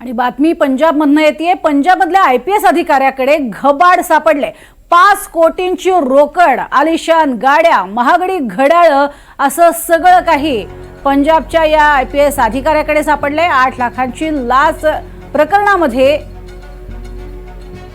आणि बातमी पंजाबमधनं येते। पंजाबमधल्या आयपीएस अधिकाऱ्याकडे घबाड सापडले। 5 कोटींची रोकड, आलिशान गाड्या, महागडी घड्याळं असं सगळं काही पंजाबच्या या आयपीएस अधिकाऱ्याकडे सापडले। 8 लाखांची लाच प्रकरणामध्ये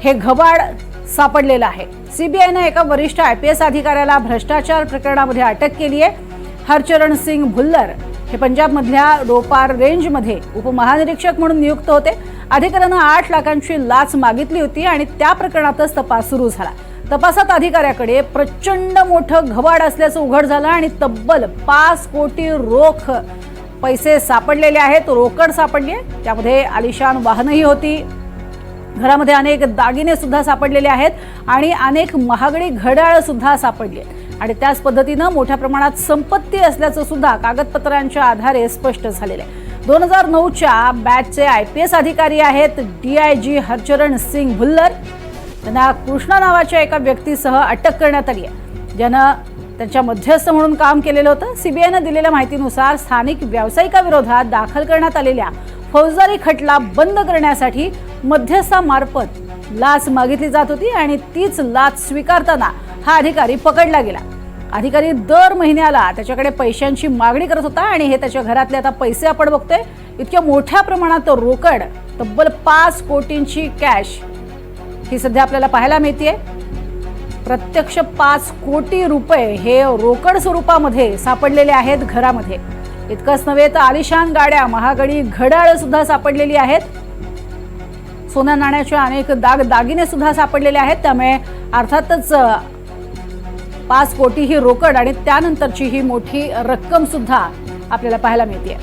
हे घबाड सापडलेलं आहे। सीबीआयने एका वरिष्ठ आयपीएस अधिकाऱ्याला भ्रष्टाचार प्रकरणामध्ये अटक केली आहे। हरचरण सिंग भुल्लर हे पंजाबमधल्या रोपार रेंजमध्ये उपमहानिरीक्षक म्हणून नियुक्त होते। अधिकाऱ्यानं 8 लाखांची लाच मागितली होती आणि त्या प्रकरणातच तपास सुरू झाला। तपासात अधिकाऱ्याकडे प्रचंड मोठं घबाड असल्याचं उघड झालं आणि तब्बल 5 कोटी रोख पैसे सापडलेले आहेत। रोकड सापडली आहे, त्यामध्ये आलिशान वाहनही होती। घरामध्ये अनेक दागिने सुद्धा सापडलेले आहेत आणि अनेक महागडी घड्याळ सुद्धा सापडली आहेत आणि त्याच पद्धतीनं मोठ्या प्रमाणात संपत्ती असल्याचं सुद्धा कागदपत्रांच्या आधारे स्पष्ट झालेलं आहे। 2009च्या बॅचचे आयपीएस अधिकारी आहेत डीआयजी हरचरण सिंग भुल्लर। त्यांना कृष्णा नावाच्या एका व्यक्तीसह अटक करण्यात आली आहे, ज्यानं त्यांच्या मध्यस्थ म्हणून काम केलेलं होतं। सीबीआयने दिलेल्या माहितीनुसार स्थानिक व्यावसायिकाविरोधात दाखल करण्यात आलेल्या फौजदारी खटला बंद करण्यासाठी मध्यस्थामार्फत लाच मागितली जात होती आणि तीच लाच स्वीकारताना हा अधिकारी पकडला गेला। अधिकारी दर महिन्याला त्याच्याकडे पैशांची मागणी करत होता आणि हे त्याच्या घरातले आता पैसे आपण बघतोय। इतक्या मोठ्या प्रमाणात रोकड, तब्बल 5 कोटींची कॅश ही सध्या आपल्याला पाहायला मिळतेय। प्रत्यक्ष 5 कोटी रुपये हे रोकड स्वरूपामध्ये सापडलेले आहेत घरामध्ये। इतकंच नव्हे तर आलिशान गाड्या, महागडी घड्याळ सुद्धा सापडलेली आहेत। सोन्या नाण्याचे अनेक दागिने सुद्धा सापडलेले आहेत। त्यामुळे अर्थातच 5 कोटी ही रोकड आणि त्यानंतरची ही मोठी रक्कम सुद्धा आपल्याला पाहायला मिळते।